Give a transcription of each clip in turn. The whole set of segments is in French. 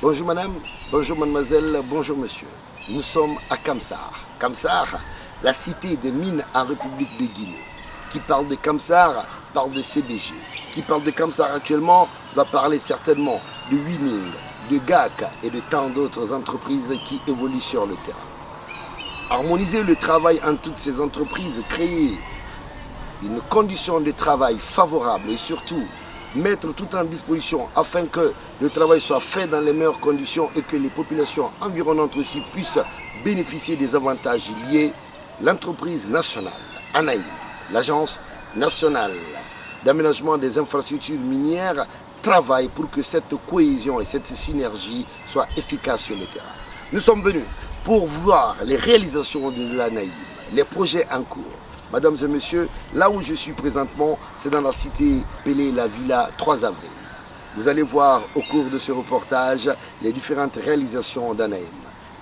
Bonjour madame, bonjour mademoiselle, bonjour monsieur. Nous sommes à Kamsar. Kamsar, la cité des mines en République de Guinée. Qui parle de Kamsar, parle de CBG. Qui parle de Kamsar actuellement, va parler certainement de Winning, de GAC et de tant d'autres entreprises qui évoluent sur le terrain. Harmoniser le travail en toutes ces entreprises, créer une condition de travail favorable et surtout mettre tout en disposition afin que le travail soit fait dans les meilleures conditions et que les populations environnantes aussi puissent bénéficier des avantages liés, l'entreprise nationale ANAIM, l'Agence nationale d'aménagement des infrastructures minières, travaille pour que cette cohésion et cette synergie soient efficaces sur le terrain. Nous sommes venus pour voir les réalisations de l'ANAIM, les projets en cours. Mesdames et messieurs, là où je suis présentement, c'est dans la cité Pelé, la Villa 3 avril. Vous allez voir au cours de ce reportage les différentes réalisations d'ANAIM.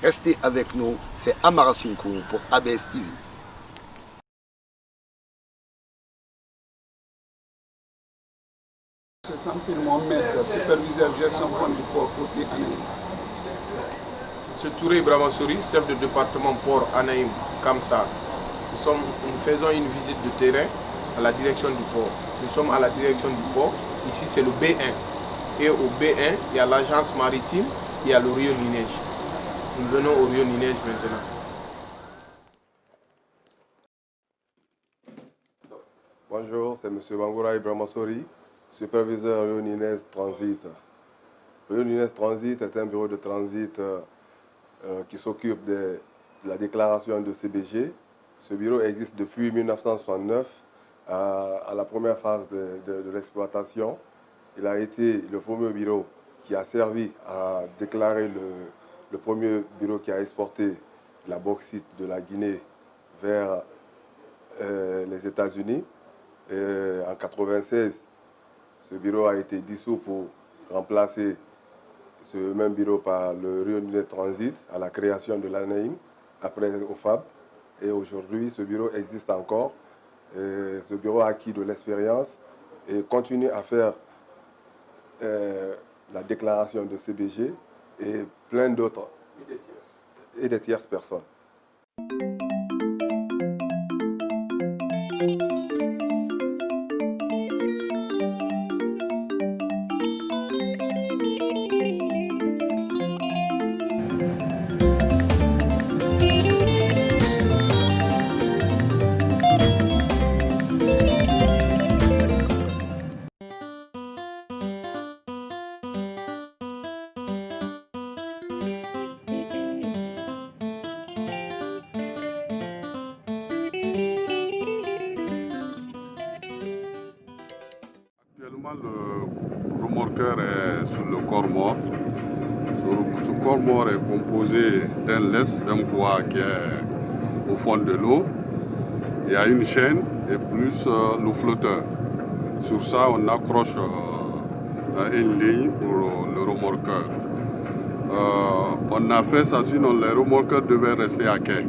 Restez avec nous, c'est Amara Sinkou pour ABS TV. C'est Sampir Mohamed, superviseur gestion fonds du port côté ANAIM. M. Touré Ibrahima-Souri, chef de département port ANAIM Kamsar. Nous faisons une visite de terrain à la direction du port. Nous sommes à la direction du port. Ici, c'est le B1. Et au B1, il y a l'agence maritime, il y a le Rio Ninège. Nous venons au Rio Ninège maintenant. Bonjour, c'est M. Bangoura Ibrahima-Souri, superviseur Rio Ninège Transit. Rio Ninège Transit est un bureau de transit qui s'occupe de la déclaration de CBG. Ce bureau existe depuis 1969, à la première phase de l'exploitation. Il a été le premier bureau qui a servi à déclarer le premier bureau qui a exporté la bauxite de la Guinée vers les États-Unis. En 1996, ce bureau a été dissous pour remplacer ce même bureau par le Rio Ninège Transit à la création de l'ANAIM, après OFAB. Et aujourd'hui, ce bureau existe encore. Et ce bureau a acquis de l'expérience et continue à faire la déclaration de CBG et plein d'autres et des tierces personnes. Actuellement, le remorqueur est sur le corps mort. Ce corps mort est composé d'un laisse, d'un poids qui est au fond de l'eau. Il y a une chaîne et plus le flotteur. Sur ça, on accroche une ligne pour le remorqueur. On a fait ça, sinon les remorqueurs devaient rester à quai.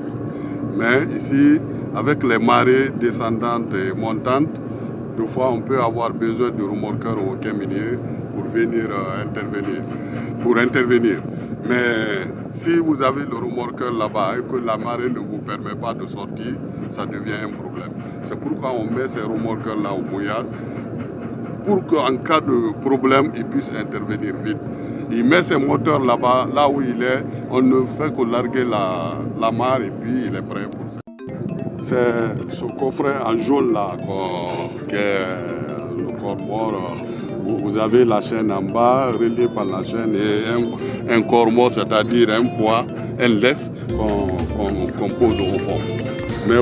Mais ici, avec les marées descendantes et montantes, des fois, on peut avoir besoin de remorqueurs au quai minier pour venir intervenir. Mais si vous avez le remorqueur là-bas et que la marée ne vous permet pas de sortir, ça devient un problème. C'est pourquoi on met ces remorqueurs-là au mouillage pour qu'en cas de problème, ils puissent intervenir vite. Il met ses moteurs là-bas, là où il est, on ne fait que larguer la mare et puis il est prêt pour ça. C'est ce coffret en jaune là, qui est le corps mort. Vous avez la chaîne en bas, reliée par la chaîne, et un corps mort, c'est-à-dire un poids, un laisse qu'on pose au fond. Mais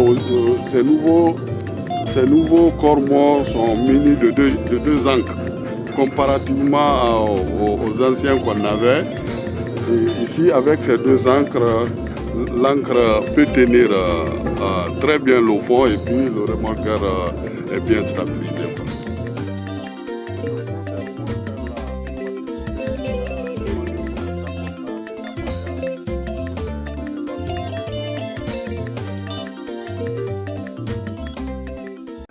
ces nouveaux corps morts sont munis de deux ancres, comparativement aux anciens qu'on avait. Et ici, avec ces deux ancres, l'encre peut tenir très bien le fond et puis le remorqueur est bien stabilisé.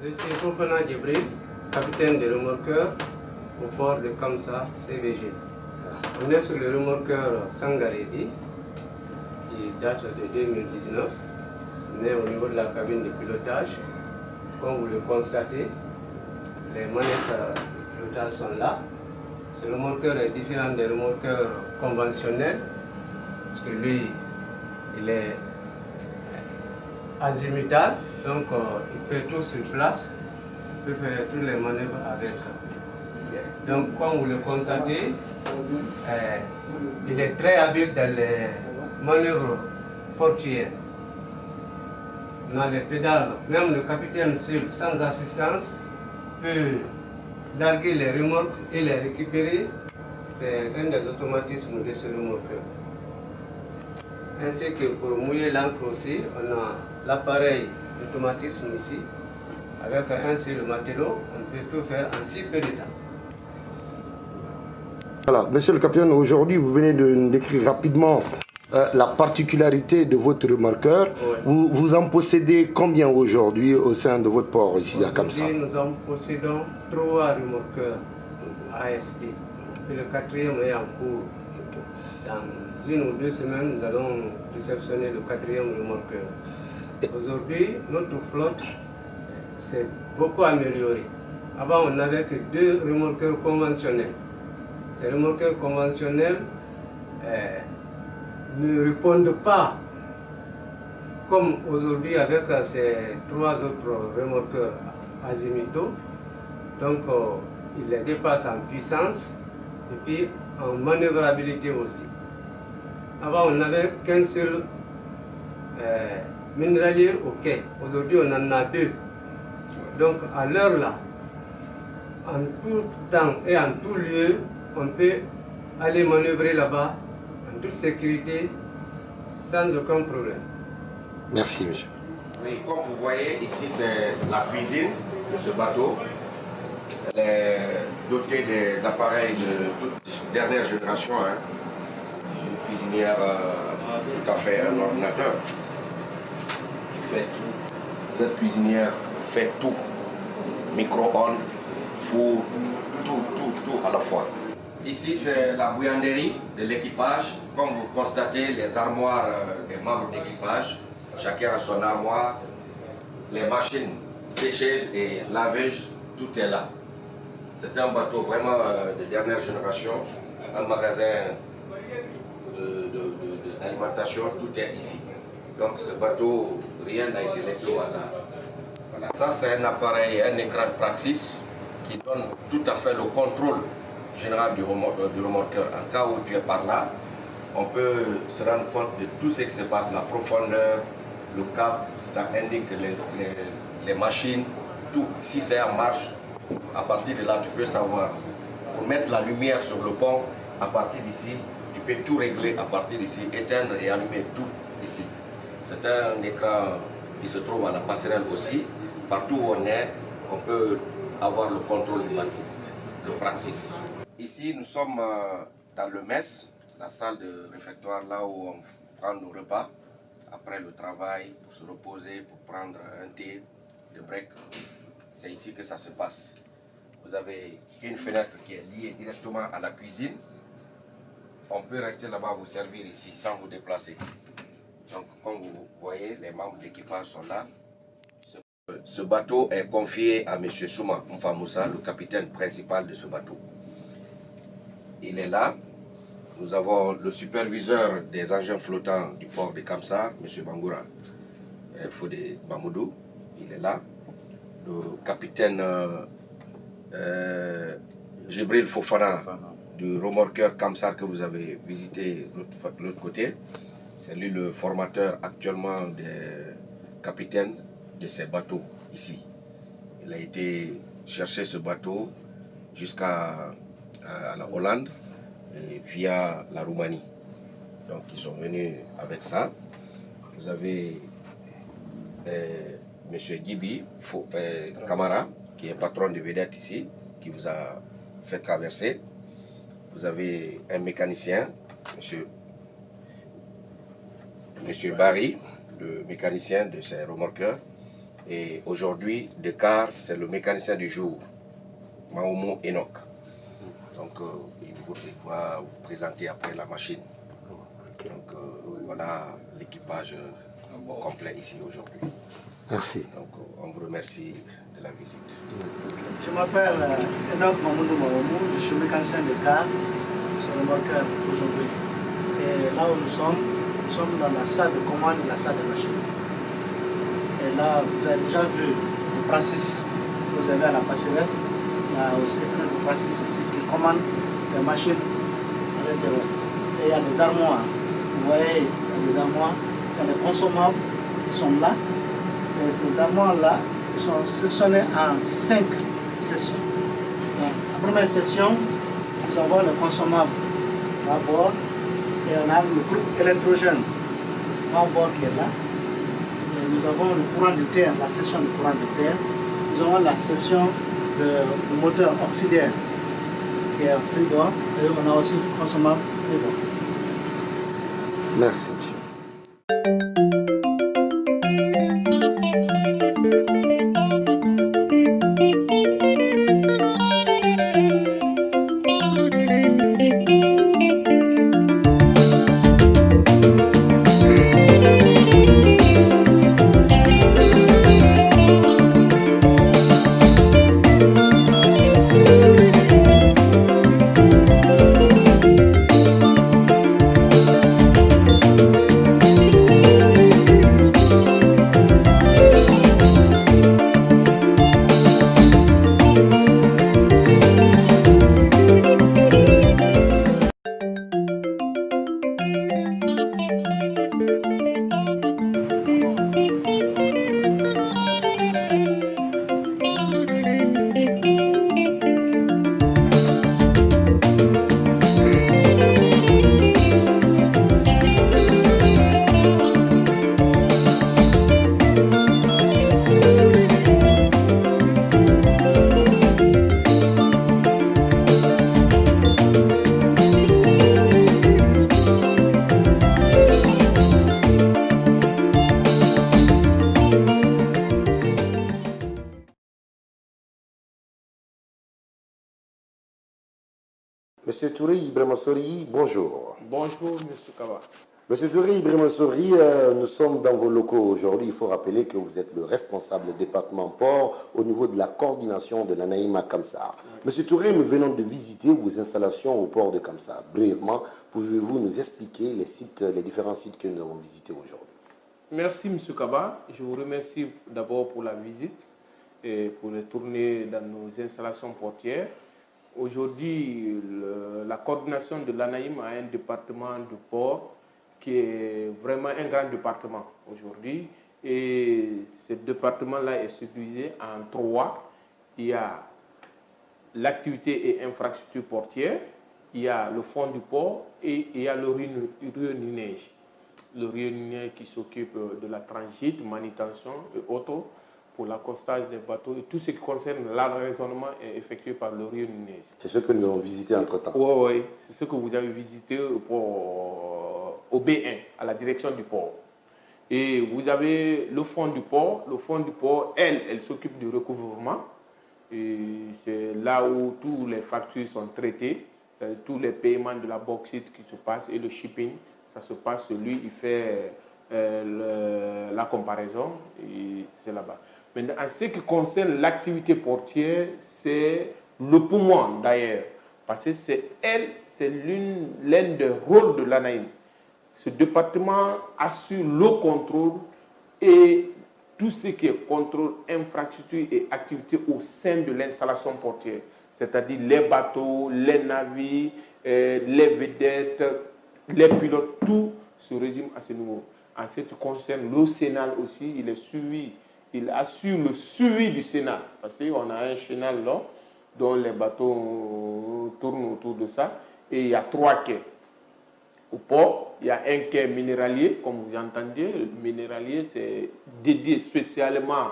Je suis Fofana Djibril, capitaine de remorqueur au port de Kamsar, CBG. On est sur le remorqueur Sangaredi qui date de 2019. On est au niveau de la cabine de pilotage. Comme vous le constatez, les manettes de pilotage sont là. Ce remorqueur est différent des remorqueurs conventionnels parce que lui, il est azimutal, donc il fait tout sur place, il peut faire toutes les manœuvres avec ça. Donc comme vous le constatez, il est très habile dans les manœuvres portuaires. On a les pédales, même le capitaine seul, sans assistance, peut larguer les remorques et les récupérer. C'est un des automatismes de ce remorqueur. Ainsi que pour mouiller l'encre aussi, on a l'appareil d'automatisme ici. Avec un seul matelot, on peut tout faire en si peu de temps. Voilà, monsieur le capitaine, aujourd'hui vous venez de nous décrire rapidement la particularité de votre remorqueur. Oui. Vous en possédez combien aujourd'hui au sein de votre port ici à Kamsar? Nous en possédons 3 remorqueurs ASD. Et le 4e est en cours. Dans 1 ou 2 semaines, nous allons réceptionner le 4e remorqueur. Aujourd'hui, notre flotte s'est beaucoup améliorée. Avant, on n'avait que 2 remorqueurs conventionnels. Ces remorqueurs conventionnels ne répondent pas comme aujourd'hui avec ces 3 autres remorqueurs azimutaux. Donc, ils les dépassent en puissance et puis en manœuvrabilité aussi. Avant, on n'avait qu'un seul minéralier au quai. Aujourd'hui, on en a 2. Donc, à l'heure là, en tout temps et en tout lieu, on peut aller manœuvrer là-bas en toute sécurité, sans aucun problème. Merci, monsieur. Oui, comme vous voyez, ici c'est la cuisine de ce bateau. Elle est dotée des appareils de toute dernière génération. Une cuisinière, tout à fait un ordinateur qui fait tout. Cette cuisinière fait tout. Micro-ondes, four, tout à la fois. Ici c'est la bouillanderie de l'équipage. Comme vous constatez, les armoires des membres d'équipage. Chacun a son armoire, les machines sécheuses et laveuses, tout est là. C'est un bateau vraiment de dernière génération, un magasin d'alimentation, tout est ici. Donc ce bateau, rien n'a été laissé au hasard. Voilà. Ça c'est un appareil, un écran de Praxis qui donne tout à fait le contrôle général du remorqueur. En cas où tu es par là, on peut se rendre compte de tout ce qui se passe, la profondeur, le cap, ça indique les machines, tout. Si c'est en marche, à partir de là, tu peux savoir. Pour mettre la lumière sur le pont, à partir d'ici, tu peux tout régler à partir d'ici, éteindre et allumer tout ici. C'est un écran qui se trouve à la passerelle aussi. Partout où on est, on peut avoir le contrôle du bateau, le Praxis. Ici, nous sommes dans le mess, la salle de réfectoire, là où on prend nos repas après le travail, pour se reposer, pour prendre un thé de break. C'est ici que ça se passe. Vous avez une fenêtre qui est liée directement à la cuisine. On peut rester là-bas, vous servir ici sans vous déplacer. Donc, comme vous voyez, les membres d'équipage sont là. Ce bateau est confié à M. Souma Moussa, le capitaine principal de ce bateau. Il est là. Nous avons le superviseur des engins flottants du port de Kamsar, M. Bangoura Fodé Mamoudou. Il est là. Le capitaine Jibril Fofana du remorqueur Kamsar que vous avez visité de l'autre côté. C'est lui le formateur actuellement des capitaines de ces bateaux ici. Il a été chercher ce bateau jusqu'à la Hollande et via la Roumanie. Donc ils sont venus avec ça. Vous avez M. Gibi Kamara, qui est patron de vedette ici, qui vous a fait traverser. Vous avez un mécanicien, M. Barry, le mécanicien de ces remorqueurs. Et aujourd'hui, Descartes, c'est le mécanicien du jour, Maomo Enoch. Donc, il pour pouvoir vous présenter après la machine. Donc voilà l'équipage complet ici aujourd'hui. Merci. Donc on vous remercie de la visite. Je m'appelle Enoch Mamoudou Maomou, je suis mécanicien de car sur le remorqueur aujourd'hui. Et là où nous sommes dans la salle de commande et la salle de machine. Et là, vous avez déjà vu le Francis que vous avez à la passerelle. Il y a aussi un Francis ici qui commande les machines à l'intérieur. Et il y a des armoires. Vous voyez, il y a des armoires, il y a des consommables qui sont là. Et ces armoires-là, ils sont sectionnés en 5 sessions. Donc, la première session, nous avons le consommable à bord et on a le groupe électrogène à bord qui est là. Et nous avons le courant de terre, la session de courant de terre. Nous avons la session de moteur auxiliaire qui est à tribord et on a aussi le consommable tribord. Merci, monsieur. Monsieur Touré Ibrahima Sori, bonjour. Bonjour, Monsieur Kaba. Monsieur Touré Ibrahima Sori, nous sommes dans vos locaux aujourd'hui. Il faut rappeler que vous êtes le responsable département port au niveau de la coordination de l'ANAIM à Kamsar. Monsieur Touré, nous venons de visiter vos installations au port de Kamsar. Brièvement, pouvez-vous nous expliquer les différents sites que nous avons visités aujourd'hui? Merci, Monsieur Kaba. Je vous remercie d'abord pour la visite et pour les tournées dans nos installations portières. Aujourd'hui, la coordination de l'ANAIM a un département de port qui est vraiment un grand département aujourd'hui. Et ce département-là est subdivisé en 3. Il y a l'activité et infrastructure portière, il y a le fond du port et il y a le Rio-Ninège. Le Rio-Ninège qui s'occupe de la transit, manutention et autres pour l'accostage des bateaux et tout ce qui concerne l'arraisonnement est effectué par le Rio-Ninège. C'est ce que nous avons visité entre-temps. Oui, c'est ce que vous avez visité au B1, à la direction du port. Et vous avez le fond du port. Le fond du port, elle s'occupe du recouvrement. Et c'est là où tous les factures sont traitées, tous les paiements de la bauxite qui se passent et le shipping, ça se passe, lui, il fait la comparaison et c'est là-bas. Maintenant, en ce qui concerne l'activité portière, c'est le poumon d'ailleurs, parce que c'est l'un des rôles de l'ANAIM. Ce département assure le contrôle et tout ce qui est contrôle, infrastructure et activité au sein de l'installation portière, c'est-à-dire les bateaux, les navires, les vedettes, les pilotes, tout se résume à ce niveau. En ce qui concerne le Sénal aussi, il est suivi. Il assure le suivi du Sénal, parce qu'on a un chenal là, dont les bateaux tournent autour de ça, et il y a 3 quais. Au port, il y a un quai minéralier, comme vous entendez. Le minéralier, c'est dédié spécialement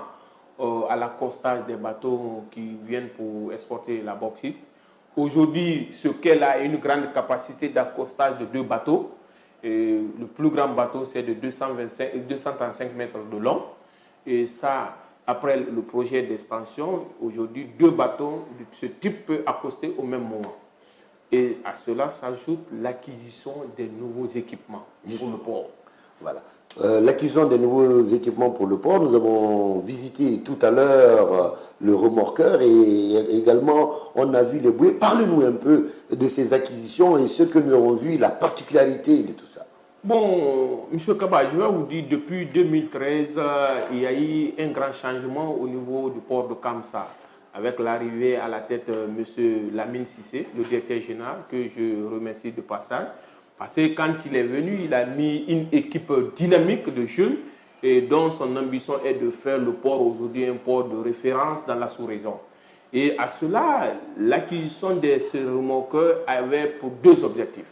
à l'accostage des bateaux qui viennent pour exporter la bauxite. Aujourd'hui, ce quai-là a une grande capacité d'accostage de 2 bateaux. Et le plus grand bateau, c'est de 235 mètres de long. Et ça, après le projet d'extension, aujourd'hui, 2 bateaux de ce type peuvent accoster au même moment. Et à cela s'ajoute l'acquisition des nouveaux équipements pour le port. Voilà. L'acquisition des nouveaux équipements pour le port, nous avons visité tout à l'heure le remorqueur et également on a vu les bouées. Parlez-nous un peu de ces acquisitions et ce que nous avons vu, la particularité de tout ça. Bon, M. Kaba, je vais vous dire, depuis 2013, il y a eu un grand changement au niveau du port de Kamsar, avec l'arrivée à la tête de M. Lamine Sissé, le directeur général, que je remercie de passage. Parce que quand il est venu, il a mis une équipe dynamique de jeunes et dont son ambition est de faire le port aujourd'hui un port de référence dans la sous-région. Et à cela, l'acquisition de ce remorqueur avait pour deux objectifs.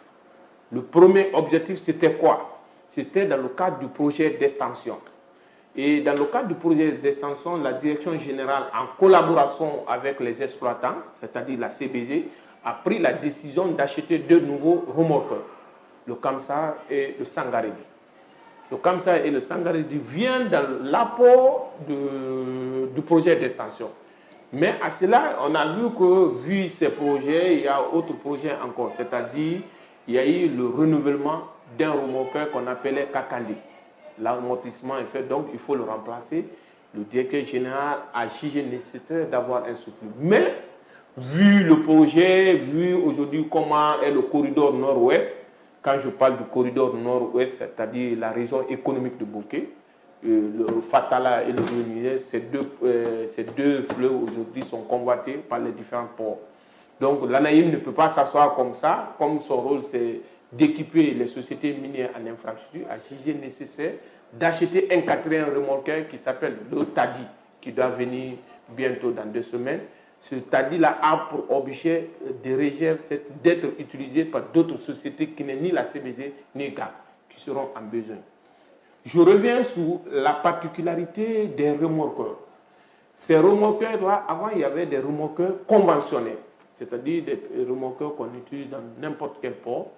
Le premier objectif, c'était quoi? C'était dans le cadre du projet d'extension. Et dans le cadre du projet d'extension, la direction générale, en collaboration avec les exploitants, c'est-à-dire la CBG, a pris la décision d'acheter deux nouveaux remorqueurs, le Kamsar et le Sangaredi. Le Kamsar et le Sangaredi viennent dans l'apport du projet d'extension. Mais à cela, on a vu que, vu ces projets, il y a d'autres projets encore, c'est-à-dire il y a eu le renouvellement d'un remorqueur qu'on appelait Kakandi. L'amortissement est fait, donc il faut le remplacer. Le directeur général a jugé nécessaire d'avoir un surplus. Mais, vu le projet, vu aujourd'hui comment est le corridor nord-ouest, quand je parle du corridor nord-ouest, c'est-à-dire la région économique de Bouquet, le Fatala et le Réunionnais, ces deux fleuves aujourd'hui sont convoités par les différents ports. Donc l'ANAIM ne peut pas s'asseoir comme ça, comme son rôle c'est d'équiper les sociétés minières en infrastructure, a jugé nécessaire d'acheter un quatrième remorqueur qui s'appelle le TADI, qui doit venir bientôt dans 2 semaines. Ce TADI-là a pour objet de réserve d'être utilisé par d'autres sociétés qui n'est ni la CBG ni GAP, qui seront en besoin. Je reviens sur la particularité des remorqueurs. Ces remorqueurs-là, avant il y avait des remorqueurs conventionnels, c'est-à-dire des remorqueurs qu'on utilise dans n'importe quel port.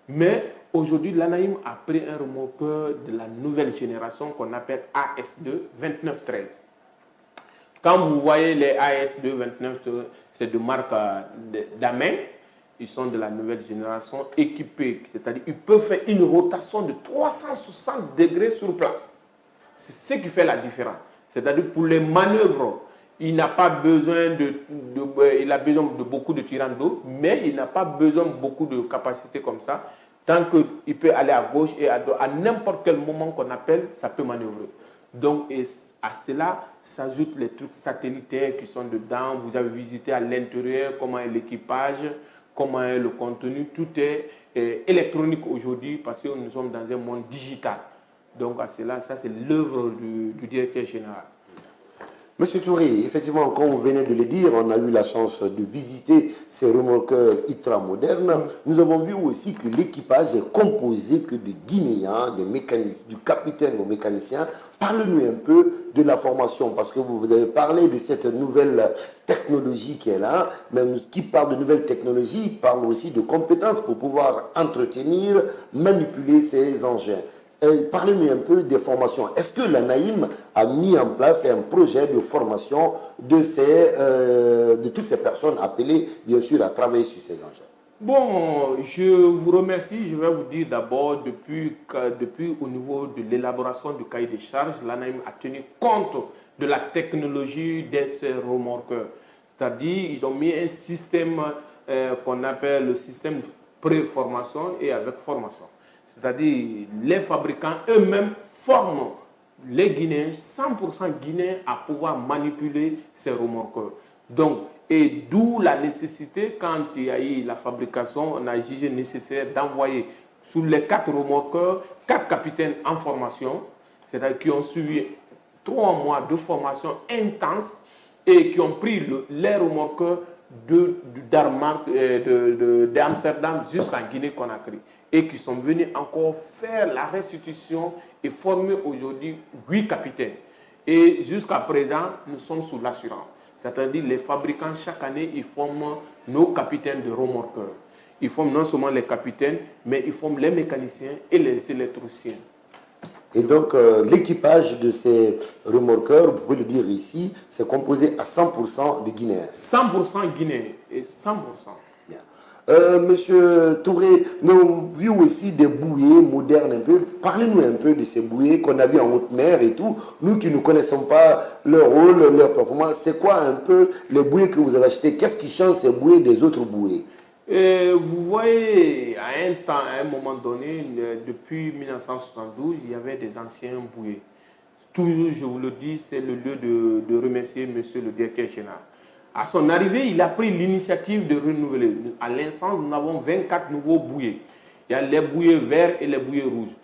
Mais aujourd'hui, l'ANAIM a pris un remorqueur de la nouvelle génération qu'on appelle AS2 2913. Quand vous voyez les AS2 2913, c'est de marque d'Amen. Ils sont de la nouvelle génération équipés, c'est-à-dire ils peuvent faire une rotation de 360 degrés sur place. C'est ce qui fait la différence. C'est-à-dire pour les manœuvres, il n'a pas besoin il a besoin de beaucoup de tirants d'eau, mais il n'a pas besoin de beaucoup de capacité comme ça. Tant qu'il peut aller à gauche et à droite, à n'importe quel moment qu'on appelle, ça peut manœuvrer. Donc, à cela s'ajoutent les trucs satellitaires qui sont dedans. Vous avez visité à l'intérieur comment est l'équipage, comment est le contenu. Tout est électronique aujourd'hui parce que nous sommes dans un monde digital. Donc, à cela, ça c'est l'œuvre du directeur général. Monsieur Touré, effectivement, comme vous venez de le dire, on a eu la chance de visiter ces remorqueurs ultra-modernes. Nous avons vu aussi que l'équipage est composé que de Guinéens, des mécaniciens, du capitaine au mécanicien. Parlez-nous un peu de la formation, parce que vous avez parlé de cette nouvelle technologie qui est là, même qui parle de nouvelle technologie, parle aussi de compétences pour pouvoir entretenir, manipuler ces engins. Parlez-nous un peu des formations. Est-ce que l'ANAIM a mis en place un projet de formation de toutes ces personnes appelées, bien sûr, à travailler sur ces engins? Bon, je vous remercie. Je vais vous dire d'abord, depuis au niveau de l'élaboration du cahier des charges, l'ANAIM a tenu compte de la technologie de ces remorqueurs. C'est-à-dire, ils ont mis un système qu'on appelle le système de pré-formation et avec formation. C'est-à-dire, les fabricants eux-mêmes forment les Guinéens, 100% Guinéens, à pouvoir manipuler ces remorqueurs. Donc, et d'où la nécessité, quand il y a eu la fabrication, on a jugé nécessaire d'envoyer sur les 4 remorqueurs, 4 capitaines en formation, c'est-à-dire qui ont suivi 3 mois de formation intense et qui ont pris les remorqueurs d'Amsterdam jusqu'en Guinée-Conakry et qui sont venus encore faire la restitution et former aujourd'hui 8 capitaines. Et jusqu'à présent, nous sommes sous l'assurance. C'est-à-dire les fabricants, chaque année, ils forment nos capitaines de remorqueurs. Ils forment non seulement les capitaines, mais ils forment les mécaniciens et les électriciens. Et donc, l'équipage de ces remorqueurs, vous pouvez le dire ici, c'est composé à 100% de Guinéens. 100% Guinéens et 100%. Bien. Monsieur Touré, nous avons vu aussi des bouées modernes un peu. Parlez-nous un peu de ces bouées qu'on a vues en haute mer et tout. Nous qui ne connaissons pas leur rôle, leur performance, c'est quoi un peu les bouées que vous avez achetées? Qu'est-ce qui change ces bouées des autres bouées? Vous voyez, à un moment donné, depuis 1972, il y avait des anciens bouées. Toujours, je vous le dis, c'est le lieu de remercier monsieur le directeur général. À son arrivée, il a pris l'initiative de renouveler. À l'instant, nous avons 24 nouveaux bouées. Il y a les bouées verts et les bouées rouges.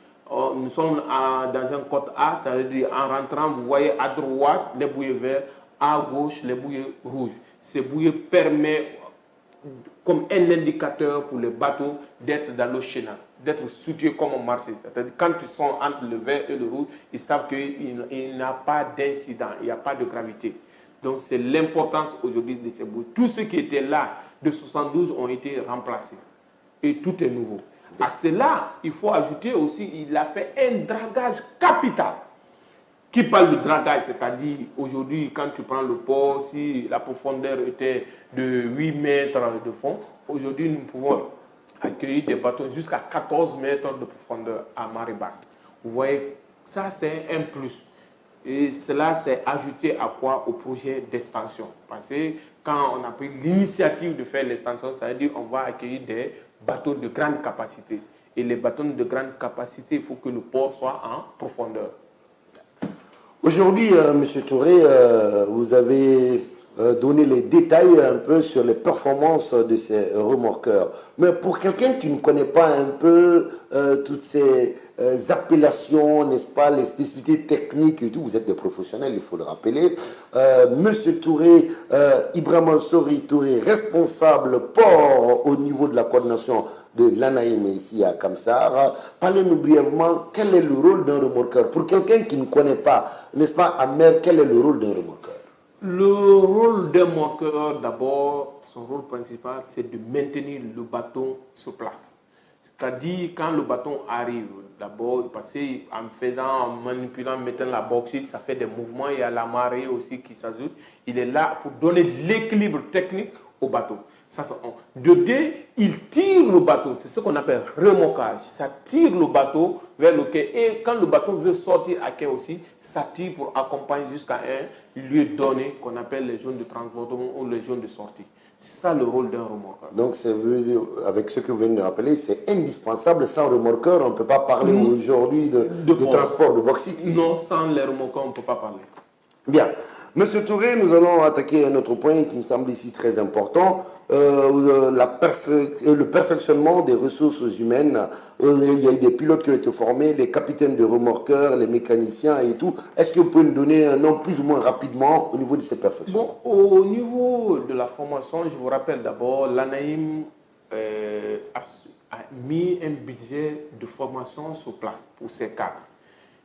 Nous sommes dans un code A, ça veut dire en rentrant, vous voyez à droite les bouées verts, à gauche les bouées rouges. Ces bouées permettent, comme un indicateur pour les bateaux, d'être dans l'océan, d'être situés comme au marché. C'est-à-dire quand ils sont entre le vert et le rouge, ils savent qu'il n'y a pas d'incident, il n'y a pas de gravité. Donc c'est l'importance aujourd'hui de ces bouées. Tous ceux qui étaient là de 72 ont été remplacés. Et tout est nouveau. À cela, il faut ajouter aussi, il a fait un dragage capital. Qui parle de dragage, c'est-à-dire aujourd'hui, quand tu prends le port, si la profondeur était de 8 mètres de fond, aujourd'hui nous pouvons accueillir des bateaux jusqu'à 14 mètres de profondeur à marée basse. Vous voyez, ça c'est un plus. Et cela s'est ajouté à quoi? Au projet d'extension. Parce que quand on a pris l'initiative de faire l'extension, ça veut dire qu'on va accueillir des bateaux de grande capacité. Et les bateaux de grande capacité, il faut que le port soit en profondeur. Aujourd'hui, M. Touré, vous avez donné les détails un peu sur les performances de ces remorqueurs. Mais pour quelqu'un qui ne connaît pas un peu toutes ces appellations, n'est-ce pas, les spécificités techniques et tout, vous êtes des professionnels, il faut le rappeler. M. Touré, Ibrahima Sori Touré, responsable port au niveau de la coordination de l'ANAIM ici à Kamsar. Parlez-nous brièvement, quel est le rôle d'un remorqueur? Pour quelqu'un qui ne connaît pas, n'est-ce pas, en mer, quel est le rôle d'un remorqueur? Le rôle d'un remorqueur, d'abord, son rôle principal, c'est de maintenir le bateau sur place. C'est-à-dire, quand le bateau arrive, d'abord, parce en manipulant, mettant la bauxite, ça fait des mouvements, il y a la marée aussi qui s'ajoute. Il est là pour donner l'équilibre technique au bateau. Ça, de deux, il tire le bateau, c'est ce qu'on appelle remorquage. Ça tire le bateau vers le quai. Et quand le bateau veut sortir à quai aussi, ça tire pour accompagner jusqu'à un lieu donné qu'on appelle les zones de transportement ou les zones de sortie. C'est ça le rôle d'un remorqueur. Donc, avec ce que vous venez de rappeler, c'est indispensable. Sans remorqueur, on ne peut pas parler aujourd'hui de transport de bauxite. Non, sans les remorqueurs, on ne peut pas parler. Bien. Monsieur Touré, nous allons attaquer un autre point qui me semble ici très important, le perfectionnement des ressources humaines. Il y a eu des pilotes qui ont été formés, les capitaines de remorqueurs, les mécaniciens et tout. Est-ce que vous pouvez nous donner un nom plus ou moins rapidement au niveau de ces perfectionnements? Bon, au niveau de la formation, je vous rappelle d'abord, l'ANAIM a mis un budget de formation sur place pour ses cadres.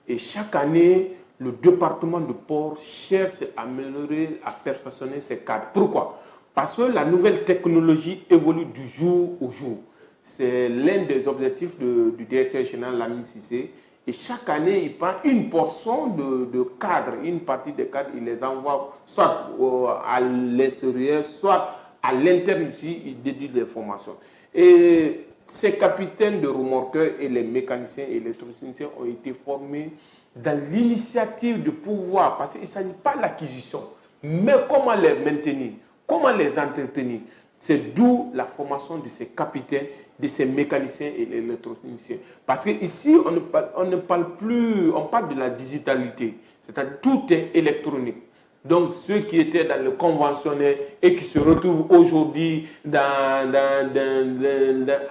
Et chaque année, le département de port cherche à améliorer, à perfectionner ses cadres. Pourquoi? Parce que la nouvelle technologie évolue du jour au jour. C'est l'un des objectifs du directeur général Lamine Cissé. Et chaque année, il prend une portion de cadres, une partie des cadres, il les envoie soit à l'extérieur, soit à l'interne ici, il dédie des formations. Et ces capitaines de remorqueurs et les mécaniciens et les techniciens ont été formés dans l'initiative de pouvoir, parce qu'il ne s'agit pas de l'acquisition, mais comment les maintenir, comment les entretenir. C'est d'où la formation de ces capitaines, de ces mécaniciens et les électroniciens. Parce qu'ici, on ne parle plus, on parle de la digitalité, c'est-à-dire tout est électronique. Donc, ceux qui étaient dans le conventionnel et qui se retrouvent aujourd'hui dans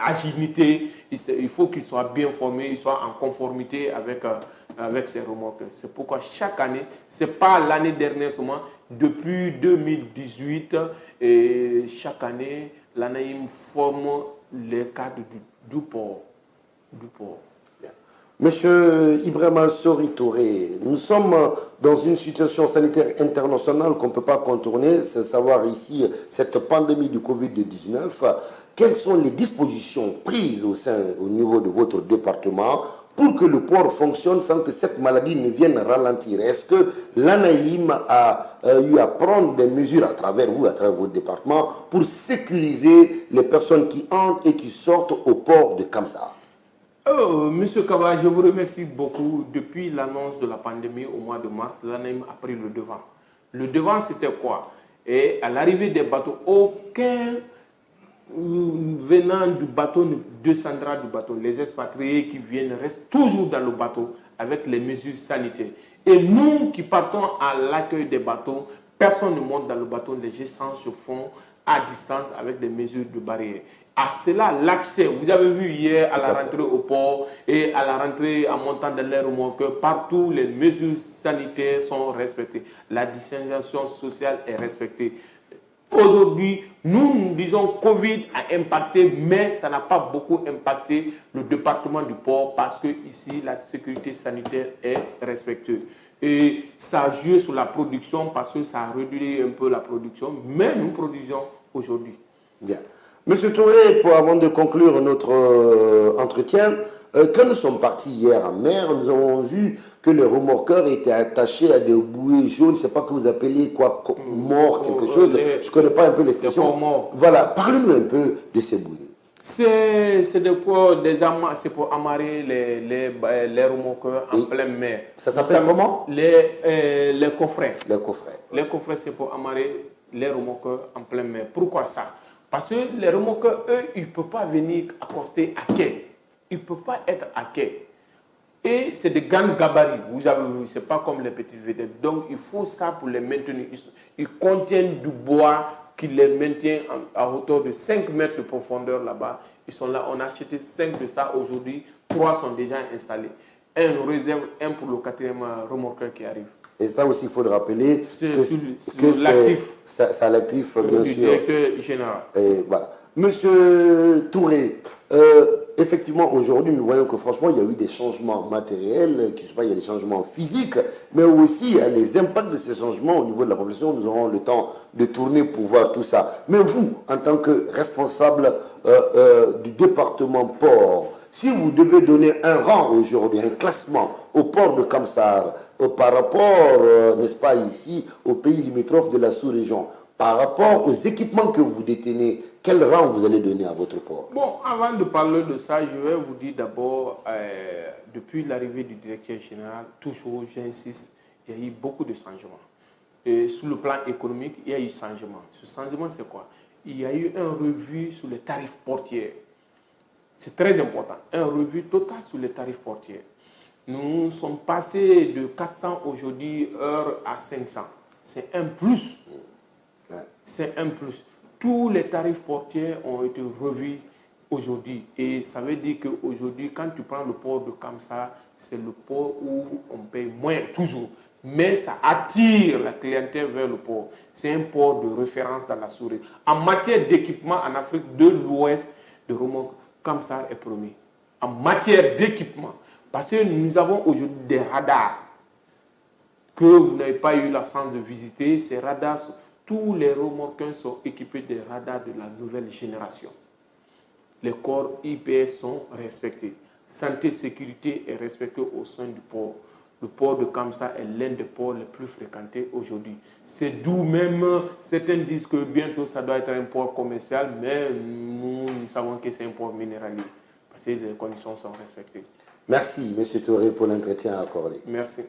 l'agilité, il faut qu'ils soient bien formés, ils soient en conformité avec ces remorqueurs. C'est pourquoi chaque année, ce n'est pas l'année dernière seulement, depuis 2018, et chaque année, l'ANAIM forme les cadres du port. Monsieur Ibrahima Sori Touré, nous sommes dans une situation sanitaire internationale qu'on ne peut pas contourner, c'est savoir ici cette pandémie du Covid-19. Quelles sont les dispositions prises au niveau de votre département pour que le port fonctionne sans que cette maladie ne vienne ralentir? Est-ce que l'ANAIM a eu à prendre des mesures à travers vous, à travers votre département, pour sécuriser les personnes qui entrent et qui sortent au port de Kamsar? Monsieur Kaba, je vous remercie beaucoup. Depuis l'annonce de la pandémie au mois de mars, l'ANAIM a pris le devant. Le devant, c'était quoi? Et à l'arrivée des bateaux, aucun venant du bateau ne descendra du bateau. Les expatriés qui viennent restent toujours dans le bateau avec les mesures sanitaires. Et nous qui partons à l'accueil des bateaux, personne ne monte dans le bateau. Les gestions se font à distance avec des mesures de barrière. À cela, l'accès, vous avez vu hier à la rentrée au port et à la rentrée en montant dans les remorqueurs, partout les mesures sanitaires sont respectées. La distanciation sociale est respectée. Aujourd'hui, nous disons Covid a impacté, mais ça n'a pas beaucoup impacté le département du port parce que ici, la sécurité sanitaire est respectée. Et ça a joué sur la production parce que ça a réduit un peu la production, mais nous produisons aujourd'hui. Bien. Monsieur Touré, avant de conclure notre entretien, quand nous sommes partis hier en mer, nous avons vu que les remorqueurs étaient attachés à des bouées jaunes, je ne sais pas que vous appelez quoi, mort, quelque chose, je ne connais pas un peu l'expression. Voilà, parlez-nous un peu de ces bouées. C'est pour amarrer les remorqueurs en pleine mer. Ça s'appelle comment? Les coffrets. Les coffrets. Les coffrets, c'est pour amarrer les remorqueurs en pleine mer. Pourquoi ça? Parce que les remorqueurs, eux, ils ne peuvent pas venir accoster à quai. Ils ne peuvent pas être à quai. Et c'est des grands gabarits, vous avez vu, ce n'est pas comme les petites vedettes. Donc il faut ça pour les maintenir. Ils contiennent du bois qui les maintient à hauteur de 5 mètres de profondeur là-bas. Ils sont là, on a acheté 5 de ça aujourd'hui, 3 sont déjà installés. Un nous réserve, un pour le 4e remorqueur qui arrive. Et ça aussi, il faut le rappeler, c'est l'actif. C'est l'actif, bien sûr. Du directeur général. Et voilà. Monsieur Touré, effectivement, aujourd'hui, nous voyons que franchement, il y a eu des changements matériels, il y a des changements physiques, mais aussi il y a les impacts de ces changements au niveau de la population. Nous aurons le temps de tourner pour voir tout ça. Mais vous, en tant que responsable du département port, si vous devez donner un rang aujourd'hui, un classement au port de Kamsar, par rapport, n'est-ce pas, ici, aux pays limitrophes de la sous-région, par rapport aux équipements que vous détenez, quel rang vous allez donner à votre port? Bon, avant de parler de ça, je vais vous dire d'abord, depuis l'arrivée du directeur général, toujours, j'insiste, il y a eu beaucoup de changements. Et sur le plan économique, il y a eu changement. Ce changement, c'est quoi? Il y a eu un revue sur les tarifs portiers. C'est très important, un revue total sur les tarifs portiers. Nous sommes passés de 400 aujourd'hui heures à 500. C'est un plus. C'est un plus. Tous les tarifs portiers ont été revus aujourd'hui. Et ça veut dire qu'aujourd'hui, quand tu prends le port de Kamsar, c'est le port où on paye moins, toujours. Mais ça attire la clientèle vers le port. C'est un port de référence dans la sous-région. En matière d'équipement en Afrique de l'Ouest, de remorque, Kamsar est premier. En matière d'équipement. Parce que nous avons aujourd'hui des radars que vous n'avez pas eu la chance de visiter. Ces radars, tous les remorqueurs sont équipés des radars de la nouvelle génération. Les corps IPS sont respectés. Santé, sécurité est respectée au sein du port. Le port de Kamsar est l'un des ports les plus fréquentés aujourd'hui. C'est d'où même certains disent que bientôt ça doit être un port commercial, mais nous savons que c'est un port minéralier parce que les conditions sont respectées. Merci, M. Touré, pour l'entretien accordé. Merci.